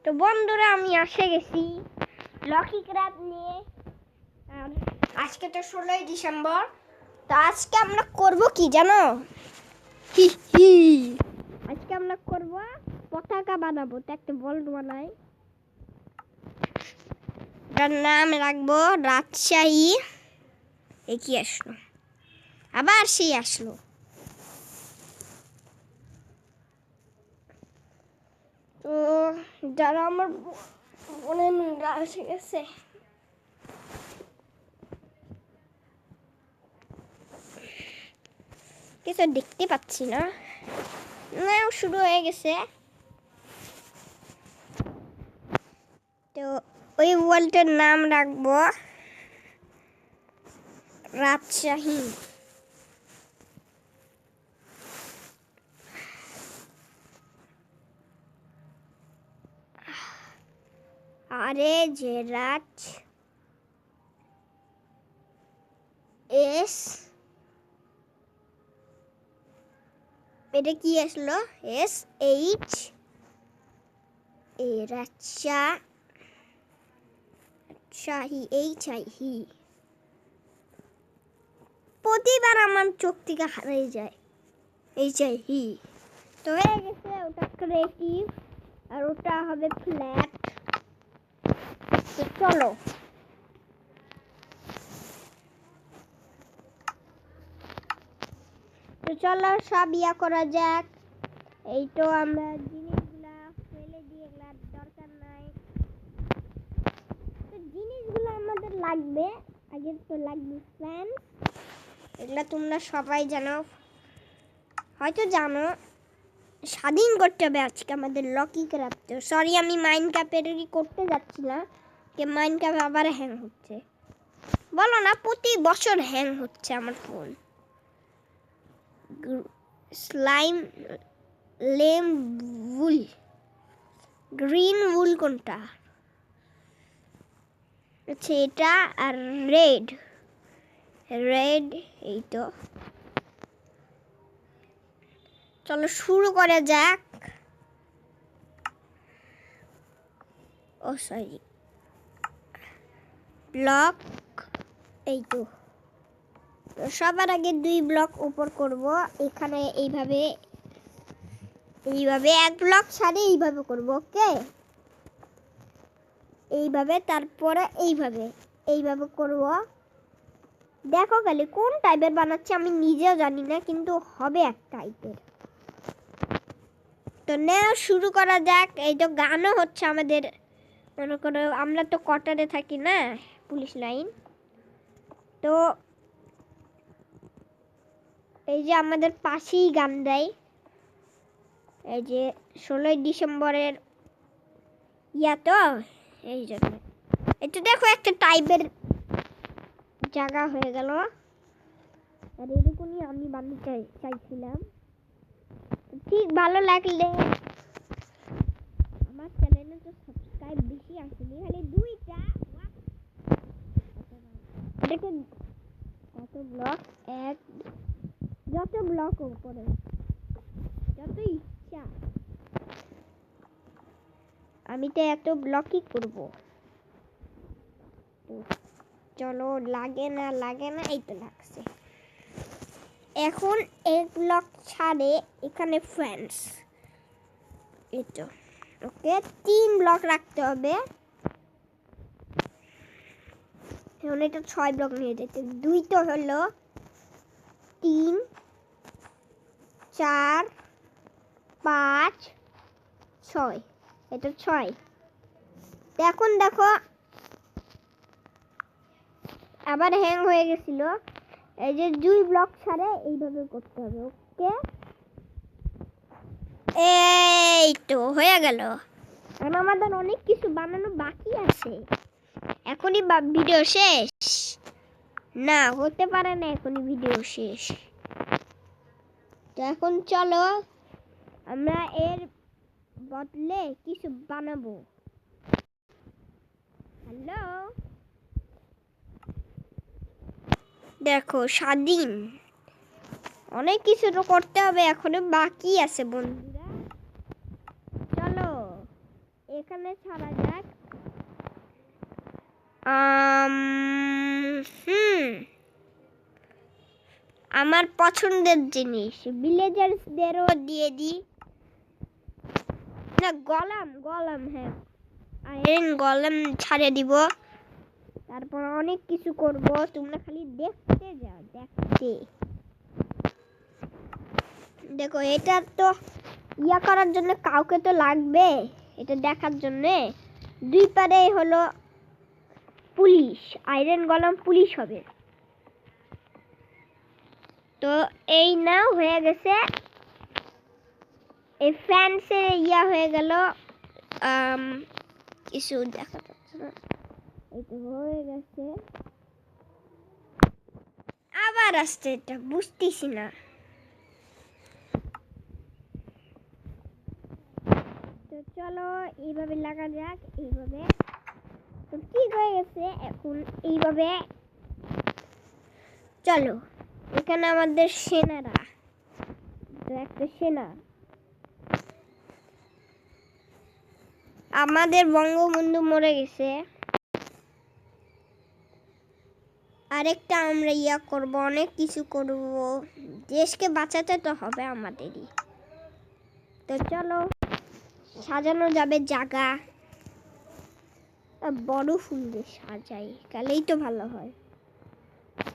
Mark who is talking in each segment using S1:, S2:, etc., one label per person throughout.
S1: তো বন্ধুরা আমি এসে গেছি লকি ক্রাফট নিয়ে। আর আজকে তো 16ই ডিসেম্বর। তো আজকে আমরা করব কি জানো? আজকে আমরা করব পতাকা বানাবো। তো একটা বল্ট বানাই, তার নাম রাখবো রাজশাহী। কি আসলো, আবার সেই আসলো। তো যারা আমার বোনের মেয়েরা এসে গেছে, কিছু দেখতে পাচ্ছি না, শুরু হয়ে গেছে। তো ওই ওয়ার্ল্ডের নাম রাখবো রাজশাহী। আরে যে রাজ এস, এটা কি আসলো? SH রাজশাহী HIহি। প্রতিবার আমার চোখ থেকে হারিয়ে যায় HIহি। তো হয়ে গেছে, ওটা ক্রিয়েটিভ আর ওটা হবে ফ্ল্যাট। তো চলো সব করা যাক। এই তো আমরা জিনিসগুলা ফেলে দিয়ে, এগুলার দরকার নাই। তো জিনিসগুলো আমাদের লাগবে, আগে তো লাগবে ফ্যান। এগুলা তোমরা সবাই জানো, হয়তো জানো। স্বাধীন করতে হবে আজকে আমাদের লকি ক্রাফট। সরি, আমি মাইনক্রাফটেরই করতে যাচ্ছি না, মাইনক্রাফট আবার হ্যাং হচ্ছে। বলো না, প্রতি বছর হ্যাং হচ্ছে আমার ফোন। স্লাইম লেম উল, গ্রিন উল কোনটা? আচ্ছা এটা, আর রেড এই তো। চলো শুরু করা যাক। ও সরি, ব্লক এই তো। সবার আগে 2 ব্লক উপর করব। এখানে এইভাবে এক ব্লক ছাড়ে এইভাবে করব। ওকে, এইভাবে, তারপরে এইভাবে করব। দেখো খালি কোন টাইপের বানাচ্ছি আমি নিজেও জানি না, কিন্তু হবে এক টাইপের। তো নেওয়া শুরু করা যাক। এই তো গানও হচ্ছে আমাদের। মনে করো আমরা তো কোয়ার্টারে থাকি না, পুলিশ লাইন। তো এই যে আমাদের পাশেই গান দেয়, এই যে 16ই ডিসেম্বরের তো এই জন্য। এটা দেখো একটা টাইপের জায়গা হয়ে গেল। আর এরকমই আমি বানাতে চাইছিলাম। ঠিক ভালো লাগলে আমার চ্যানেলে তো সাবস্ক্রাইব বেশি আসেনি, খালি 2টা। এটাকে কত ব্লক? এক, যত ব্লক উপরে যত ইচ্ছা। আমি তো এত ব্লকই করব। চলো, লাগে না, এই তো লাগছে। এখন এক ব্লক ছাড়ে এখানে ফ্রেন্ডস। এই তো ওকে, 3 ব্লক রাখতে হবে। এখন এটা 6 ব্লক নিয়ে যেতে। 2 তো হলো, 3 4 5 6, এটা 6। এখন দেখো আবার হ্যাং হয়ে গেছিল। এই যে 2 ব্লক ছাড়ে এইভাবে করতে হবে। ওকে, এই তো হয়ে গেল। এখন আমাদের অনেক কিছু বানানো বাকি আছে। এখনই ভিডিও শেষ না, হতে পারে না এখনই ভিডিও শেষ। তো এখন চলো আমরা এর বদলে কিছু বানাবো। হ্যালো, দেখো স্বাধীন, অনেক কিছু তো করতে হবে, এখনো বাকি আছে বন্ধুরা। চলো এখানে ছাড়া যাক। আমার পছন্দের জিনিস ভিলেজার্সদেরও দিয়ে দিই না। গলাম হ্যাঁ, আয়রন গলাম ছাড়ে দিব। তারপর অনেক কিছু করব, তোমরা খালি দেখতে যাও। দেখো এটা তো ইয়া করার জন্য কাউকে তো লাগবে, এটা দেখার জন্য। দুই পারে হলো পুলিশ, আয়রন গলাম পুলিশ হবে। তো এই না হয়ে গেছে, এই ফ্যান্সের ইয়া হয়ে গেল। কিছু দেখা যাচ্ছে না, এই তো হয়ে গেছে। আবার আসছে, এটা বুঝতেছি না। তো চলো এইভাবে লাগা যাক, এইভাবে। তো ঠিক হয়ে গেছে, এখন এইভাবে চলো। এখানে আমাদের সেনারা, তো একটা সেনা, আমাদের বঙ্গবন্ধু মরে গেছে। আরেকটা আমরা ইয়া করব, অনেক কিছু করব, দেশকে বাঁচাতে তো হবে আমাদেরই। তো চলো সাজানো যাবে জায়গা, বড় ফুল দিয়ে সাজাই, তাহলেই তো ভালো হয়।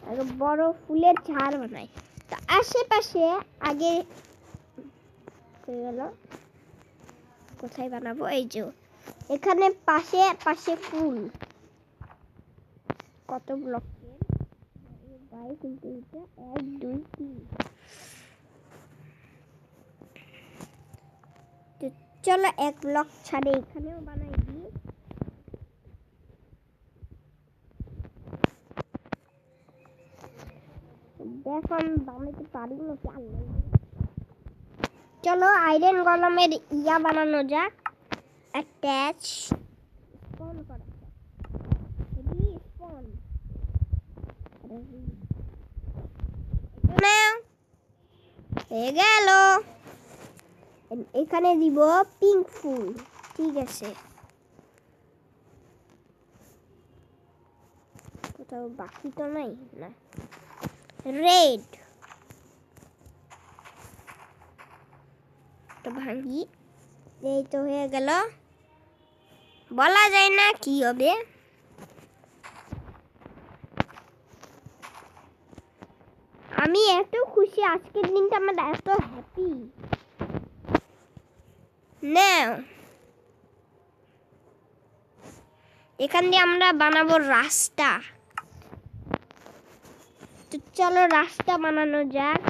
S1: আর বড় ফুলের ঝাড় বানাই। তো আশেপাশে আগে হয়ে গেল, কোথায় বানাবো? এই যে এখানে পাশে পাশে ফুল, কত ব্লকের গায়ে কিন্তু এটা 1 2 3। তো চলো 1 ব্লক ছাড়ে এখানেও বানাই দিই। দেখো আমি বানাইতে পারি নাকি আল্লাহ। চলো আয়রন গলামের ইয়া বানানো যাক, অ্যাটাচ স্পন করা যাক। এটি স্পন হয়ে গেল। এখানে দিব পিঙ্ক ফুল, ঠিক আছে। কোথাও বাকি তো নাই না, রেড। তো ভাঙি, এই তো হয়ে গেল। বলা যায় না কি হবে। আমি এত খুশি, আজকের দিনটা আমার এত হ্যাপি। নাও এখান দিয়ে আমরা বানাবো রাস্তা। তো চলো রাস্তা বানানো যাক।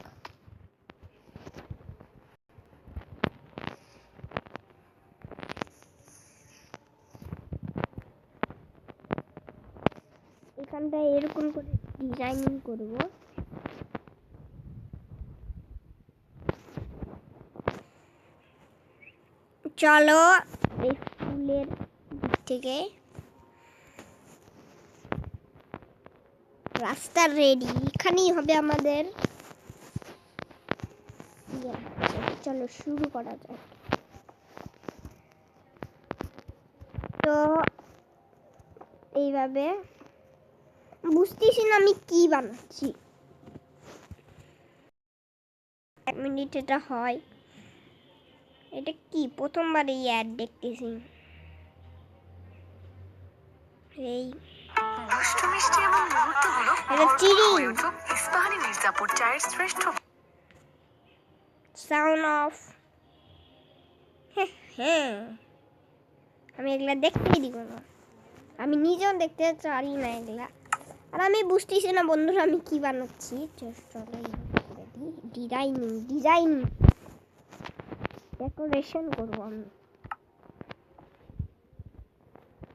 S1: এখানটা এরকম করে ডিজাইনিং করব। চলো এই ফুলের দিক থেকে রাস্তা রেডি, এখানেই হবে আমাদের। চলো শুরু করা যাক। তো এইভাবে বুঝতেছি না আমি কি বানাচ্ছি। 1 মিনিট এটা হয়। এটা কি প্রথমবার এই অ্যাড দেখতেছি। এই সাউন্ড অফ। হ্যাঁ আমি এগুলা দেখতেই দিব না, আমি নিজেও দেখতে চাই না এগুলা। আর আমি বুঝতেছি না বন্ধুরা আমি কি বানাচ্ছি। ডিজাইন ডেকোরেশন করবো আমি।